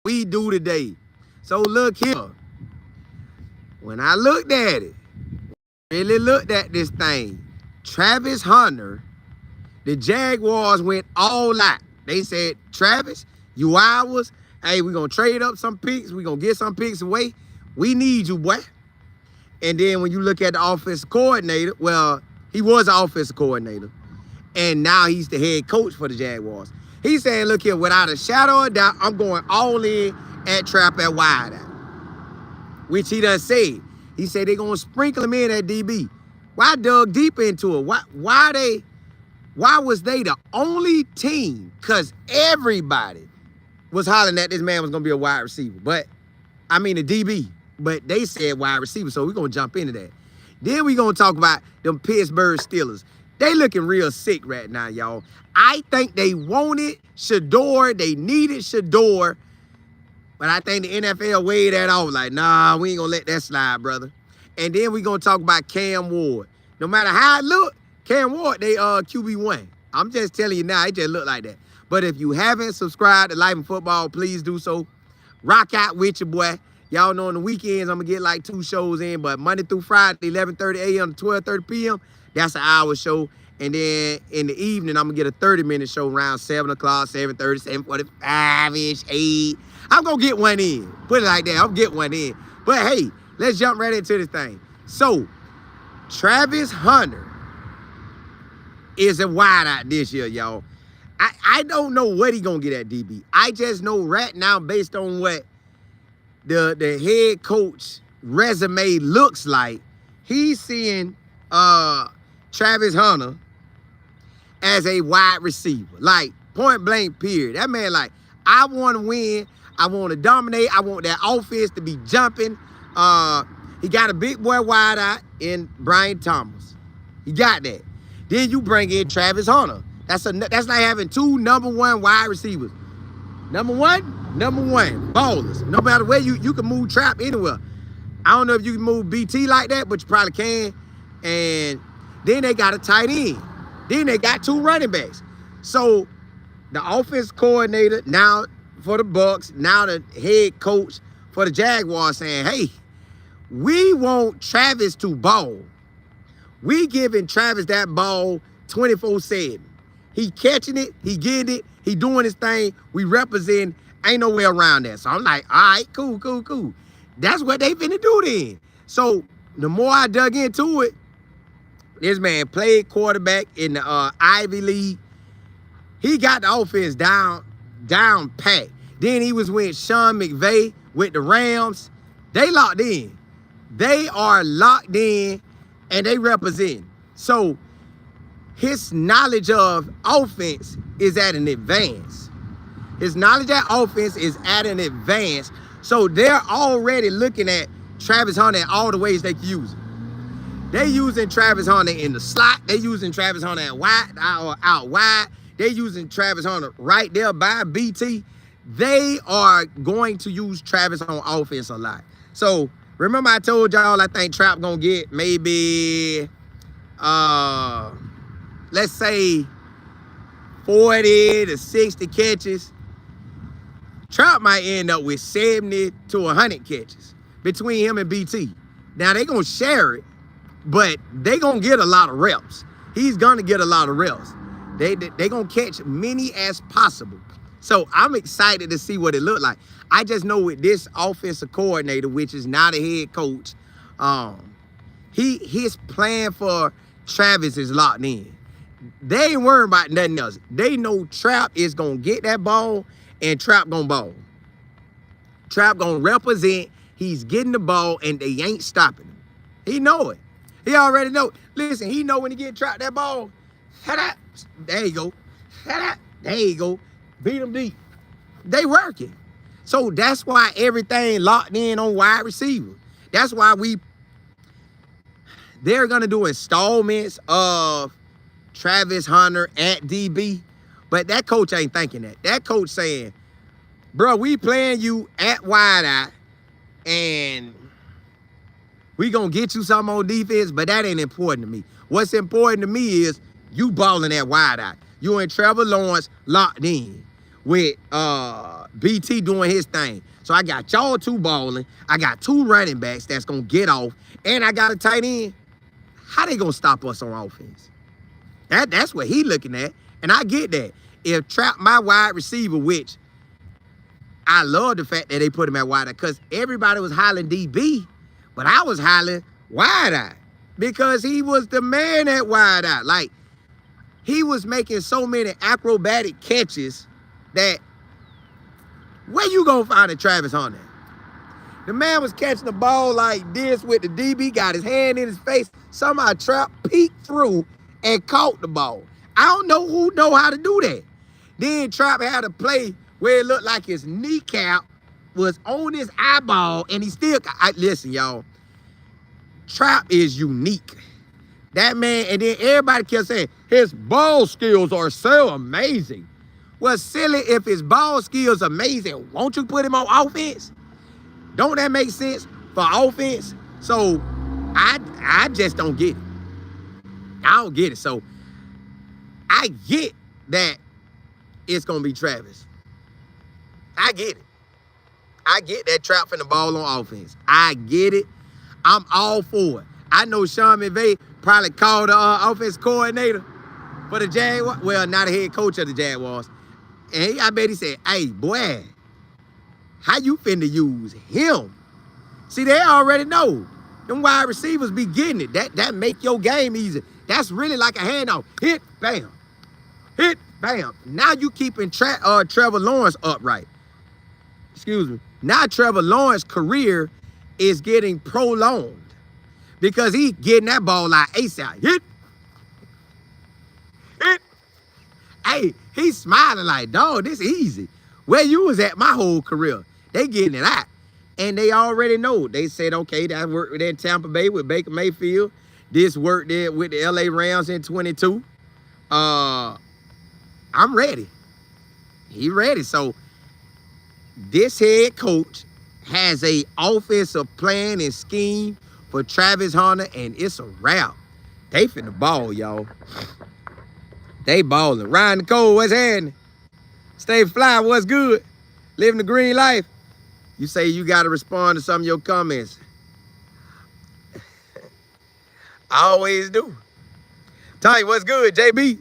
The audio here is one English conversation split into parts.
we do today. So look here. When I looked at it, really looked at this thing, Travis Hunter, the Jaguars went all out. They said, Travis, you ours. Hey, we're going to trade up some picks. We're going to get some picks away. We need you, boy. And then when you look at the offensive coordinator, well, he was the offensive coordinator. And now he's the head coach for the Jaguars. He's saying, look here, without a shadow of doubt, I'm going all in at trap at wide out. Which he done said. He said they're going to sprinkle him in at DB. Why dug deep into it? Why was they the only team? Because everybody was hollering that this man was going to be a wide receiver. But, I mean a DB. But they said wide receiver, so we're going to jump into that. Then we're going to talk about them Pittsburgh Steelers. They looking real sick right now, y'all. I think they wanted Shedeur. They needed Shedeur. But I think the NFL weighed that off. Like, nah, we ain't going to let that slide, brother. And then we're going to talk about Cam Ward. No matter how it look, Cam Ward, they QB1. I'm just telling you now, it just look like that. But if you haven't subscribed to Life in Football, please do so. Rock out with your boy. Y'all know on the weekends, I'm going to get like 2 shows in. But Monday through Friday, 11:30 a.m. to 12:30 p.m., that's an hour show. And then in the evening, I'm going to get a 30-minute show around 7 o'clock, 7:30, 7:45-ish, 8. I'm going to get one in. Put it like that. I'm going to get one in. But, hey, let's jump right into this thing. So, Travis Hunter is a wideout this year, y'all. I don't know what he going to get at DB. I just know right now, based on what the head coach resume looks like, he's seeing Travis Hunter as a wide receiver. Like, point blank, period. That man, like, I want to win. I want to dominate. I want that offense to be jumping. He got a big boy wide out in Brian Thomas. He got that. Then you bring in Travis Hunter. That's like having 2 #1 wide receivers. Number one, ballers. No matter where you can move trap anywhere. I don't know if you can move BT like that, but you probably can. And then they got a tight end. Then they got 2 running backs. So the offense coordinator now for the Bucs, now the head coach for the Jaguars saying, hey, we want Travis to ball. We giving Travis that ball 24/7. He catching it, he getting it, he doing his thing. We represent, ain't no way around that. So I'm like, all right, cool. That's what they finna do then. So the more I dug into it, this man played quarterback in the Ivy League. He got the offense down pat. Then he was with Sean McVay with the Rams. They locked in. They are locked in and they represent. So his knowledge of offense is at an advance. His knowledge of offense is at an advance. So they're already looking at Travis Hunter in all the ways they can use it. They using Travis Hunter in the slot. They using Travis Hunter out wide. They using Travis Hunter right there by BT. They are going to use Travis on offense a lot. So remember I told y'all I think Trap gonna get maybe let's say 40 to 60 catches. Trap might end up with 70 to 100 catches between him and BT. Now they gonna share it, but they gonna get a lot of reps. He's gonna get a lot of reps. They gonna catch many as possible. So I'm excited to see what it look like. I just know with this offensive coordinator, which is now the head coach, his plan for Travis is locked in. They ain't worried about nothing else. They know Trap is gonna get that ball and Trap gonna ball. Trap gonna represent. He's getting the ball and they ain't stopping him. He know it. He already know. Listen, he know when he get trapped that ball. There you go. There you go. Beat him deep. They working. So that's why everything locked in on wide receiver. That's why they're going to do installments of Travis Hunter at DB. But that coach ain't thinking that. That coach saying, bro, we playing you at wide eye and we going to get you something on defense, but that ain't important to me. What's important to me is you balling at wide eye. You and Trevor Lawrence locked in. with BT doing his thing. So I got y'all 2 balling. I got 2 running backs that's gonna get off, and I got a tight end. How they gonna stop us on offense? That's what he looking at, and I get that. If Trap my wide receiver, which I love the fact that they put him at wide eye, because everybody was hollering DB, but I was hollering wide eye because he was the man at wide eye. Like, he was making so many acrobatic catches that where you gonna find a Travis Hunter? The man was catching the ball like this with the DB, got his hand in his face. Somehow Trap peeked through and caught the ball. I don't know who know how to do that. Then Trap had a play where it looked like his kneecap was on his eyeball, and he still, listen, y'all, Trap is unique. That man, and then everybody kept saying, his ball skills are so amazing. Well, silly, if his ball skills are amazing, won't you put him on offense? Don't that make sense for offense? So I just don't get it. I don't get it. So I get that it's going to be Travis. I get it. I get that Trap finna ball on offense. I get it. I'm all for it. I know Sean McVay probably called the offense coordinator for the Jaguars. Well, not a head coach of the Jaguars. And I bet he said, hey, boy, how you finna use him? See, they already know. Them wide receivers be getting it. That make your game easy. That's really like a handoff. Hit, bam. Hit, bam. Now you keeping Trevor Lawrence upright. Excuse me. Now Trevor Lawrence's career is getting prolonged because he getting that ball like ASAP. Hit. Hit. Hey, he's smiling like, dog, this easy. Where you was at my whole career. They getting it out. And they already know. They said, okay, that worked in Tampa Bay with Baker Mayfield. This worked there with the LA Rams in 22. I'm ready. He ready. So this head coach has a offensive plan and scheme for Travis Hunter, and it's a wrap. They finna ball, y'all. They balling. Ryan Nicole, what's happening? Stay fly, what's good? Living the green life. You say you got to respond to some of your comments. I always do. Tanya, what's good? JB,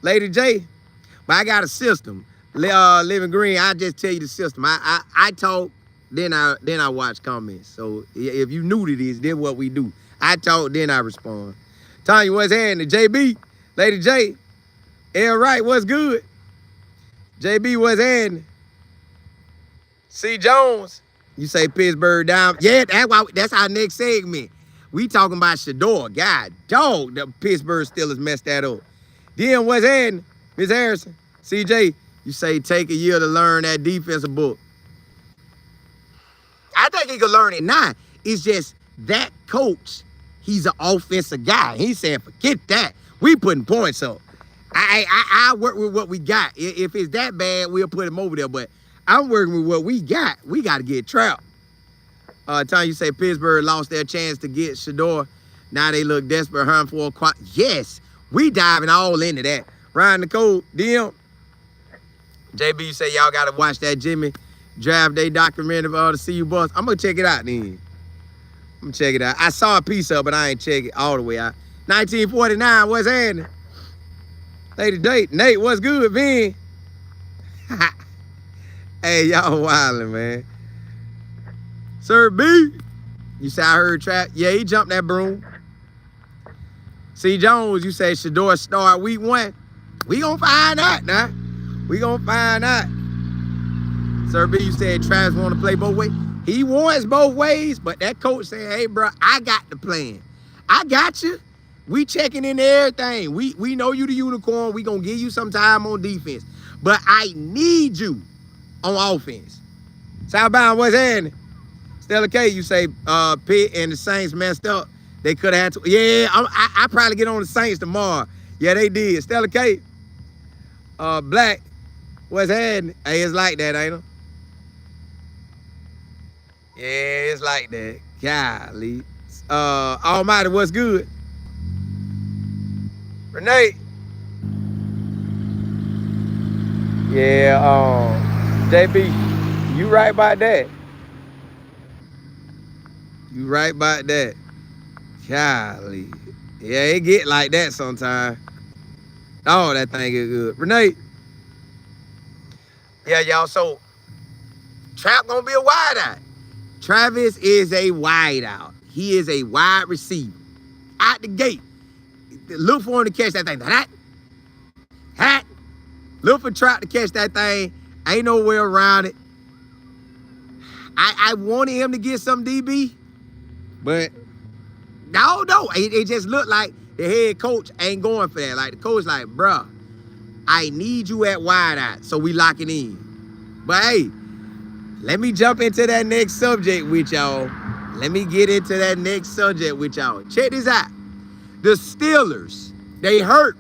Lady J. But I got a system. Living green, I just tell you the system. I talk, then I watch comments. So if you new to this, then what we do. I talk, then I respond. Tanya, what's happening? JB, Lady J. L. Wright, what's good? JB, what's happening? C. Jones, you say Pittsburgh down. Yeah, that's our next segment. We talking about Shedeur. God, dog, the Pittsburgh Steelers messed that up. Then what's happening? Ms. Harrison, CJ, you say take a year to learn that defensive book. I think he could learn it now. It's just that coach, he's an offensive guy. He said, forget that. We putting points up. I work with what we got. If it's that bad, we'll put him over there. But I'm working with what we got. We got to get trapped. Time you say Pittsburgh lost their chance to get Shedeur. Now they look desperate, hunting for a quad. Yes, we diving all into that. Ryan Nicole, DM. JB, you say y'all got to watch that Jimmy Draft Day documentary of the CU Bus. I'm going to check it out then. I'm going to check it out. I saw a piece of it, but I ain't check it all the way out. 1949, what's happening? Lady Date, Nate, what's good, man? Hey, y'all wildin', man. Sir B, you say I heard Trap. Yeah, he jumped that broom. C. Jones, you say Shedeur start week 1. We gonna find out now. We gonna find out. Sir B, you said Travis want to play both ways. He wants both ways, but that coach said, hey, bro, I got the plan. I got you. We checking in everything. We know you the unicorn. We gonna give you some time on defense. But I need you on offense. Southbound, what's happening? Stella K, you say Pitt and the Saints messed up. They could have had to. Yeah, I probably get on the Saints tomorrow. Yeah, they did. Stella K, Black, what's happening? Hey, it's like that, ain't it? Yeah, it's like that. Golly. Almighty, what's good? Renee. Yeah, JB, you right about that. You right about that. Golly. Yeah, it get like that sometimes. Oh, that thing is good. Renee. Yeah, y'all. So Trap gonna be a wide out. Travis is a wide out. He is a wide receiver. Out the gate. Look for him to catch that thing. Hat. Look for Trap to catch that thing. Ain't no way around it. I wanted him to get some DB, but no. It just looked like the head coach ain't going for that. Like the coach like, bruh, I need you at wide out, so we lock it in. But hey, let me jump into that next subject with y'all. Let me get into that next subject with y'all. Check this out. The Steelers, they hurt.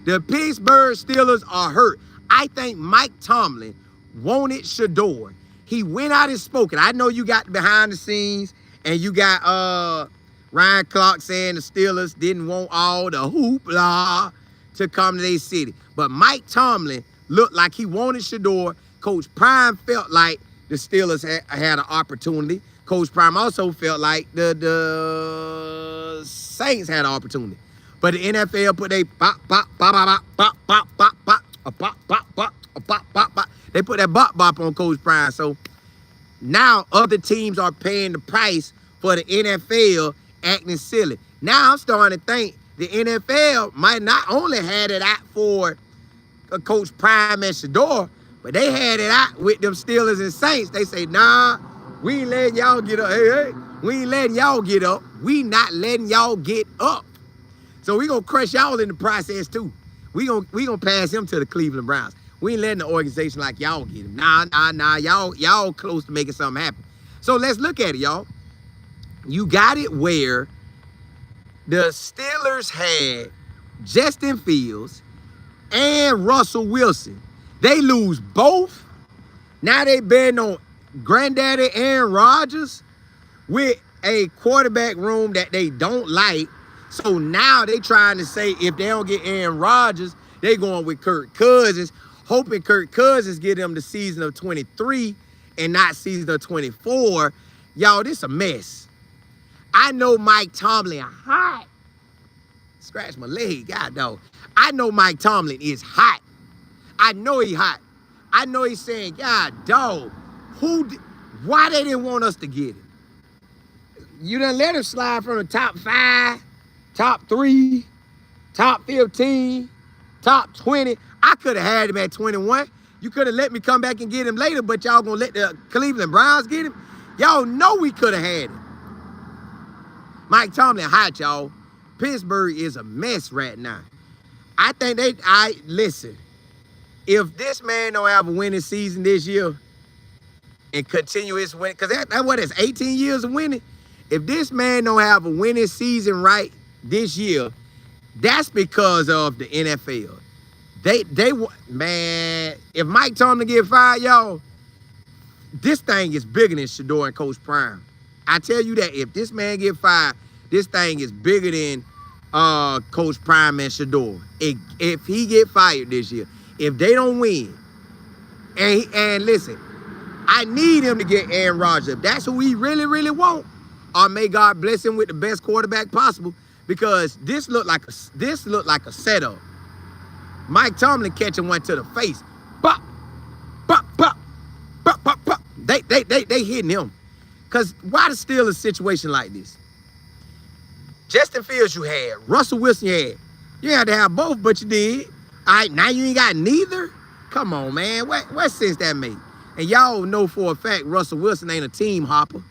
The Pittsburgh Steelers are hurt. I think Mike Tomlin wanted Shedeur. He went out and spoke it. I know you got behind the scenes and you got Ryan Clark saying the Steelers didn't want all the hoopla to come to their city. But Mike Tomlin looked like he wanted Shedeur. Coach Prime felt like the Steelers had an opportunity. Coach Prime also felt like the Saints had an opportunity. But the NFL put they they put that bop on Coach Prime. So now other teams are paying the price for the NFL acting silly. Now I'm starting to think the NFL might not only had it out for Coach Prime and Shedeur, but they had it out with them Steelers and Saints. They say, nah, we ain't letting y'all get up. Hey, we ain't letting y'all get up. We not letting y'all get up. So we gonna crush y'all in the process too. We gonna pass him to the Cleveland Browns. We ain't letting the organization like y'all get him. Nah. Y'all close to making something happen. So let's look at it, y'all. You got it where the Steelers had Justin Fields and Russell Wilson. They lose both. Now they betting on Granddaddy Aaron Rodgers with a quarterback room that they don't like. So now they trying to say if they don't get Aaron Rodgers, they going with Kirk Cousins, hoping Kirk Cousins get them the season of 23 and not season of 24. Y'all, this a mess. I know Mike Tomlin hot. Scratch my leg, God dog. I know Mike Tomlin is hot. I know he hot. I know he's saying, God dog, why they didn't want us to get it? You done let him slide from the top 5, top 3, top 15, top 20. I could have had him at 21. You could have let me come back and get him later, but y'all gonna let the Cleveland Browns get him? Y'all know we could have had him. Mike Tomlin hot, y'all. Pittsburgh is a mess right now. I think listen, if this man don't have a winning season this year and continue his winning, because that's what it's 18 years of winning. If this man don't have a winning season right this year, that's because of the NFL. Man, if Mike Tomlin get fired, y'all, this thing is bigger than Shedeur and Coach Prime. I tell you that if this man get fired, this thing is bigger than Coach Prime and Shedeur. If he get fired this year, if they don't win, and listen, I need him to get Aaron Rodgers. If that's who he really, really want, or may God bless him with the best quarterback possible, because this looked like a setup. Mike Tomlin catching one to the face. Bop, bop, bop, bop, bop, bop. They hitting him. Because why the Steelers situation like this? Justin Fields you had, Russell Wilson you had. You had to have both, but you did. All right, now you ain't got neither? Come on, man. What sense that make? And y'all know for a fact Russell Wilson ain't a team hopper.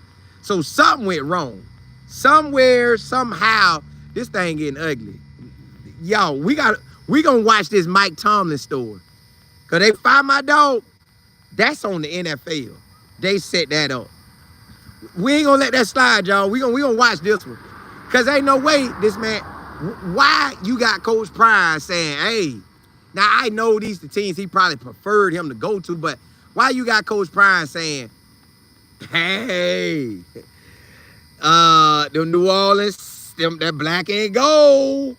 So something went wrong. Somewhere, somehow, this thing getting ugly. Y'all, we gonna watch this Mike Tomlin story. Cause they fire my dog. That's on the NFL. They set that up. We ain't gonna let that slide, y'all. We gonna watch this one. Cause ain't no way this man. Why you got Coach Prime saying, hey, now I know these the teams he probably preferred him to go to, but why you got Coach Prime saying, hey, them New Orleans, that black and gold.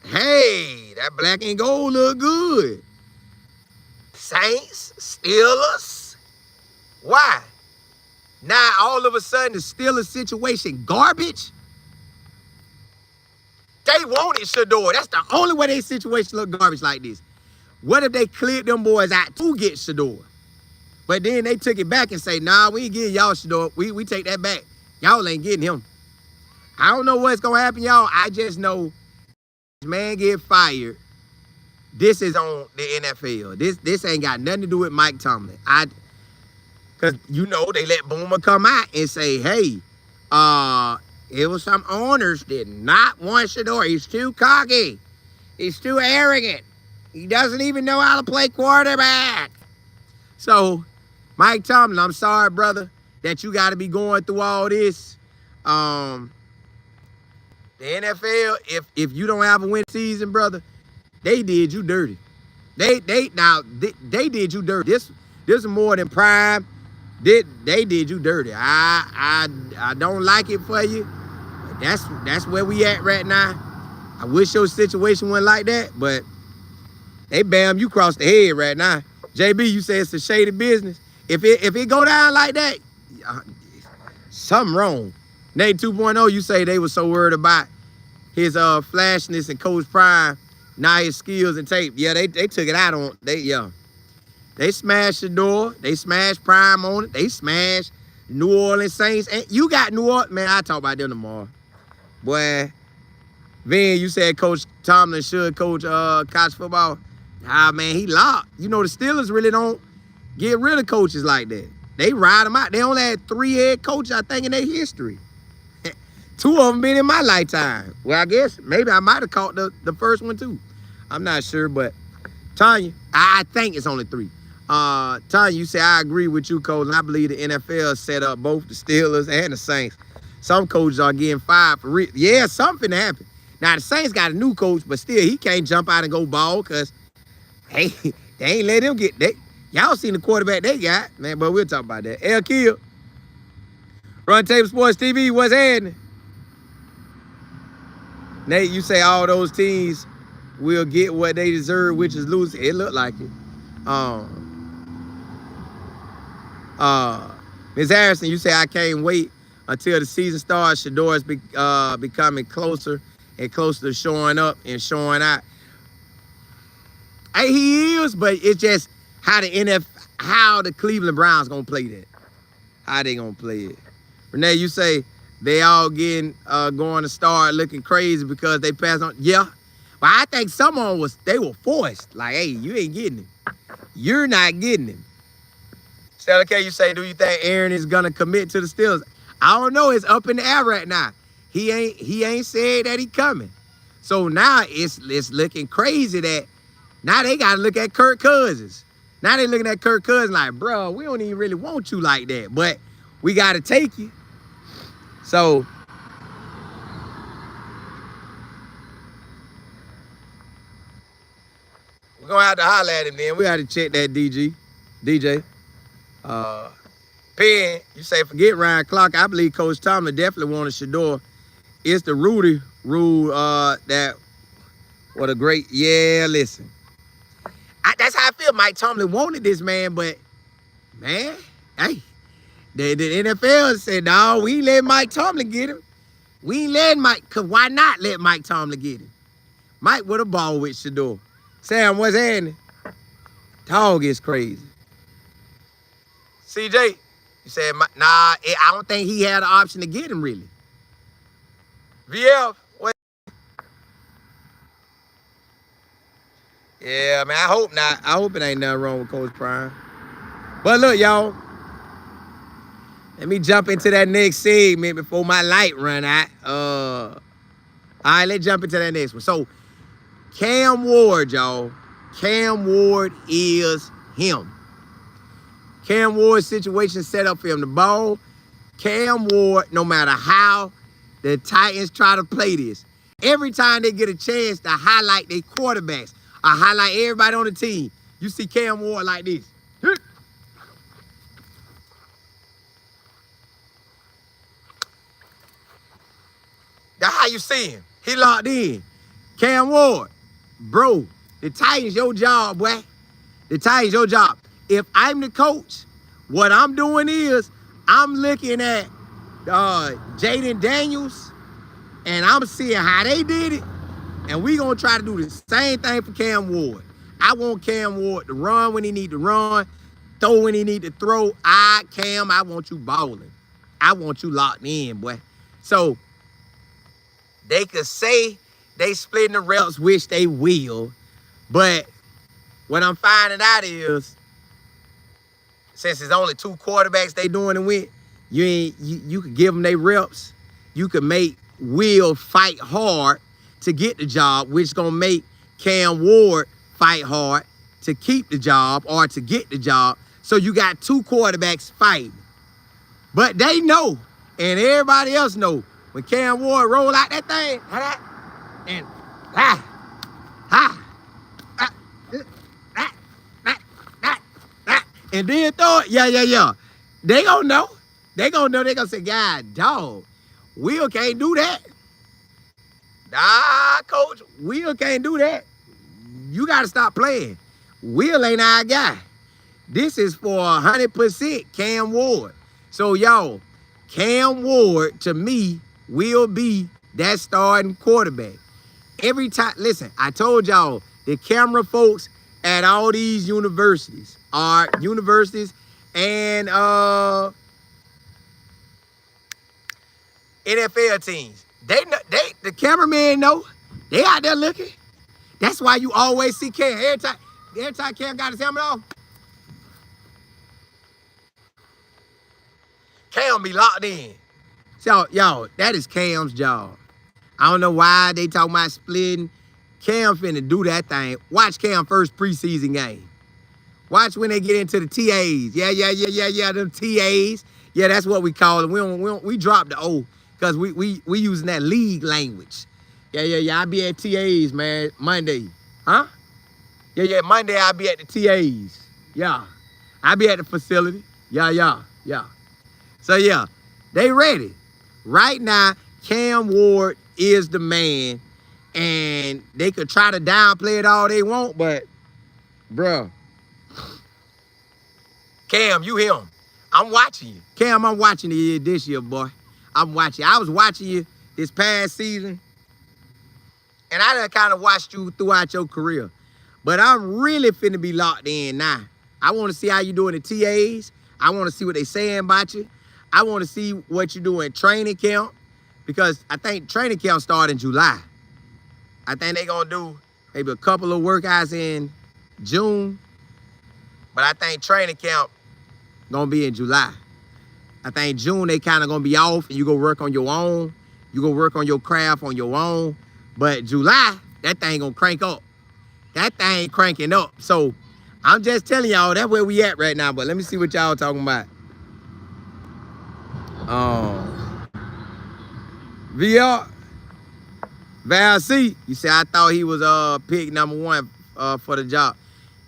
Hey, that black and gold look good. Saints, Steelers. Why? Now all of a sudden the Steelers situation garbage. They wanted Shedeur. That's the only way their situation look garbage like this. What if they cleared them boys out to get Shedeur? But then they took it back and say, nah, we ain't getting y'all Shedeur. We take that back. Y'all ain't getting him. I don't know what's going to happen, y'all. I just know this man get fired. This is on the NFL. This ain't got nothing to do with Mike Tomlin. Because, you know, they let Boomer come out and say, hey, it was some owners did not want Shedeur. He's too cocky. He's too arrogant. He doesn't even know how to play quarterback. So, Mike Tomlin, I'm sorry, brother, that you got to be going through all this. The NFL, if you don't have a win season, brother, they did you dirty. They did you dirty. This is more than prime. They did you dirty. I don't like it for you. But that's where we at right now. I wish your situation wasn't like that, but they bam you cross the head right now. JB, you say it's a shady business. If it go down like that, something wrong. Nate 2.0, you say they were so worried about his flashness and Coach Prime, now his skills and tape. Yeah, they took it out on They smashed the door. They smashed Prime on it. They smashed New Orleans Saints. And you got New Orleans. Man, I'll talk about them tomorrow. Boy, Vin, you said Coach Tomlin should coach college football. Ah, man, he locked. You know, the Steelers really don't get rid of coaches like that. They ride them out. They only had 3 head coaches, I think, in their history. 2 of them been in my lifetime. Well, I guess maybe I might have caught the first one, too. I'm not sure, but Tanya, I think it's only 3. Tanya, you say, I agree with you, Coach, and I believe the NFL set up both the Steelers and the Saints. Some coaches are getting fired for real. Yeah, something happened. Now, the Saints got a new coach, but still, he can't jump out and go ball because, hey, they ain't let him get y'all seen the quarterback they got, man, but we'll talk about that. El Kill, Run Table Sports TV, what's happening? Nate, you say all those teams will get what they deserve, which is losing. It looked like it. Ms. Harrison, you say I can't wait until the season starts. Shedeur is becoming closer and closer to showing up and showing out. Hey, he is, but it's just how the Cleveland Browns gonna play that. How they gonna play it. Renee, you say they all going to start looking crazy because they passed on. Yeah. But I think someone they were forced. Like, hey, you ain't getting him. You're not getting him. Stella K, you say, do you think Aaron is gonna commit to the Steelers? I don't know. It's up in the air right now. He ain't said that he coming. So now it's looking crazy that now they gotta look at Kirk Cousins. Now they looking at Kirk Cousins like, bro, we don't even really want you like that, but we gotta take you. So we're gonna have to holler at him then. We gotta check that DJ. Penn, you say forget Ryan Clark. I believe Coach Tomlin definitely wanted Shedeur. It's the Rudy rule that what a great, yeah, listen. That's how I feel. Mike Tomlin wanted this man, but man, hey, the NFL said, no, we ain't letting Mike Tomlin get him. We ain't letting Mike, because why not let Mike Tomlin get him? Mike with a ball with Shedeur. Sam, what's happening? Dog is crazy. CJ, you said, nah, I don't think he had an option to get him, really. VF, what? Yeah, man, I hope not. I hope it ain't nothing wrong with Coach Prime. But look, y'all. Let me jump into that next segment before my light run out. All right, let's jump into that next one. So, Cam Ward, y'all. Cam Ward is him. Cam Ward's situation set up for him to ball. Cam Ward, no matter how the Titans try to play this, every time they get a chance to highlight their quarterbacks, or highlight everybody on the team, you see Cam Ward like this. That's how you see him. He locked in. Cam Ward, bro, the Titans, your job, boy. The Titans, your job. If I'm the coach, what I'm doing is I'm looking at Jaden Daniels, and I'm seeing how they did it, and we gonna try to do the same thing for Cam Ward. I want Cam Ward to run when he need to run, throw when he need to throw. Cam, I want you balling. I want you locked in, boy. So they could say they splitting the reps, which they will, but what I'm finding out is, since it's only 2 quarterbacks they doing it with, you could give them their reps. You could make Will fight hard to get the job, which gonna make Cam Ward fight hard to keep the job or to get the job. So you got 2 quarterbacks fighting. But they know, and everybody else know, when Cam Ward roll out that thing, and and then throw it, yeah. They gonna know. They gonna say, God, dog, Will can't do that. Nah, coach, Will can't do that. You gotta stop playing. Will ain't our guy. This is for 100% Cam Ward. So, y'all, Cam Ward, to me, will be that starting quarterback. Every time, listen, I told y'all, the camera folks at all these universities and NFL teams. The cameramen know. They out there looking. That's why you always see Cam. Every time Cam got his helmet off, Cam be locked in. So, y'all, that is Cam's job. I don't know why they talking about splitting. Cam finna do that thing. Watch Cam first preseason game. Watch when they get into the TAs. Yeah, them TAs. Yeah, that's what we call them. We dropped the O because we using that league language. Yeah, I be at TAs, man, Monday. Huh? Yeah, Monday I be at the TAs. Yeah, I be at the facility. Yeah. So, yeah, they ready. Right now, Cam Ward is the man, and they could try to downplay it all they want, but, bruh, Cam, you him. I'm watching you. Cam, I'm watching you this year, boy. I'm watching you. I was watching you this past season, and I done kind of watched you throughout your career. But I'm really finna be locked in now. I want to see how you doing the TAs. I want to see what they saying about you. I want to see what you do in training camp, because I think training camp start in July. I think they gonna do maybe a couple of workouts in June, but I think training camp gonna be in July. I think June they kind of gonna be off, and you go work on your own. You go work on your craft on your own. But July, that thing gonna crank up. That thing cranking up. So I'm just telling y'all, that's where we at right now. But let me see what y'all talking about. Val C, you say, I thought he was pick number 1 for the job.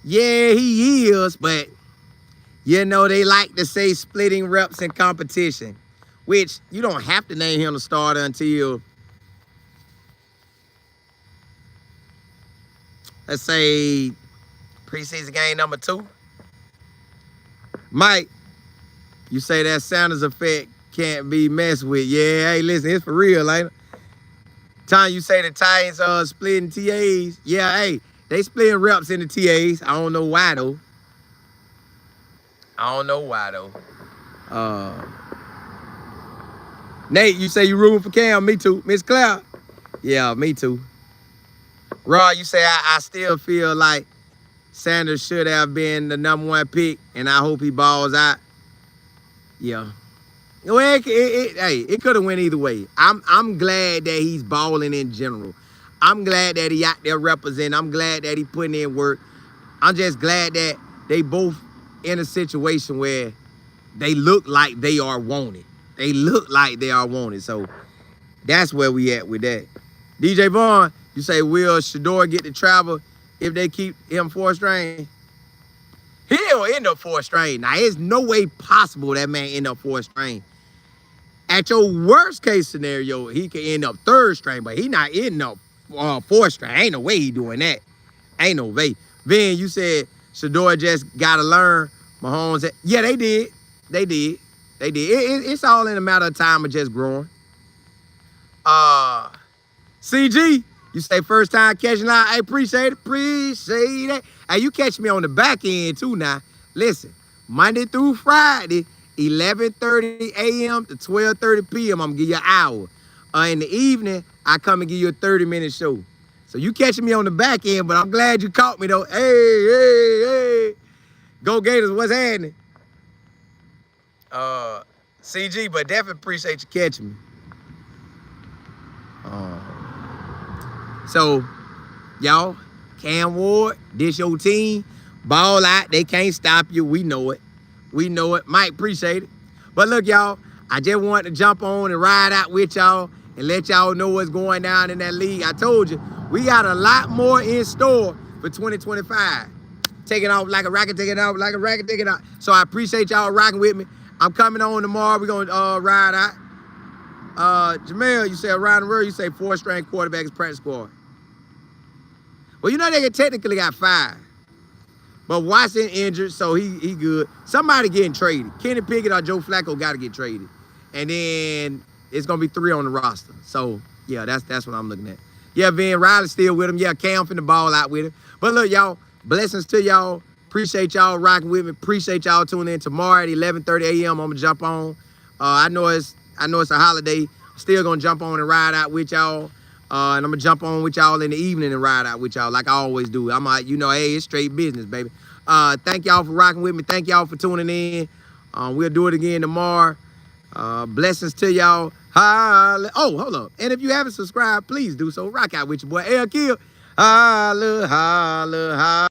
Yeah, he is, but you know, they like to say splitting reps in competition, which you don't have to name him the starter until, let's say, preseason game number 2. Mike, you say that Sanders effect can't be messed with. Yeah, hey, listen, it's for real, ain't it? Time you say the Titans are splitting TAs. Yeah, hey, they splitting reps in the TAs. I don't know why, though. Nate, you say you rooting for Cam. Me too. Miss Claire. Yeah, me too. Rod, you say I still feel like Sanders should have been the number 1 pick, and I hope he balls out. Yeah. Well, it could have went either way. I'm glad that he's balling in general. I'm glad that he out there representing. I'm glad that he putting in work. I'm just glad that they both in a situation where they look like they are wanted. They look like they are wanted. So that's where we at with that. DJ Vaughn, you say, will Shedeur get to travel if they keep him 4th string? He don't end up 4th string. Now, there's no way possible that man end up 4th string. At your worst case scenario, he could end up 3rd string, but he not ending up 4th string. Ain't no way he doing that. Ain't no way. Vin, you said Shedeur just got to learn. Mahomes, yeah, they did. They did. They did. It's all in a matter of time of just growing. CG, you say first time catching line. I appreciate it. Appreciate it. Hey, you catch me on the back end too now. Listen, Monday through Friday, 11:30 a.m. to 12:30 p.m. I'm going to give you an hour. In the evening, I come and give you a 30-minute show. So you catching me on the back end, but I'm glad you caught me though. Hey. Go Gators, what's happening? CG, but definitely appreciate you catching me. So, y'all, Cam Ward, this your team. Ball out, they can't stop you. We know it. We know it. Mike, appreciate it. But look, y'all, I just wanted to jump on and ride out with y'all and let y'all know what's going down in that league. I told you, we got a lot more in store for 2025. Taking off like a rocket, taking off like a rocket, taking off. So I appreciate y'all rocking with me. I'm coming on tomorrow. We're going to ride out. Jamel, you say around the world, you say 4-string quarterbacks practice squad. Well, you know they technically got 5. But Watson injured, so he good. Somebody getting traded. Kenny Pickett or Joe Flacco got to get traded. And then it's going to be 3 on the roster. So, yeah, that's what I'm looking at. Yeah, Van Riley's still with him. Yeah, Cam finna ball out with him. But look, y'all, blessings to y'all. Appreciate y'all rocking with me. Appreciate y'all tuning in tomorrow at 11:30 a.m. I'm going to jump on. I know it's a holiday. Still going to jump on and ride out with y'all. And I'm going to jump on with y'all in the evening and ride out with y'all like I always do. I'm like, hey, it's straight business, baby. Thank y'all for rocking with me. Thank y'all for tuning in. We'll do it again tomorrow. Blessings to y'all. Oh, hold up. And if you haven't subscribed, please do so. Rock out with your boy, L Kill. Holla, holla, holla.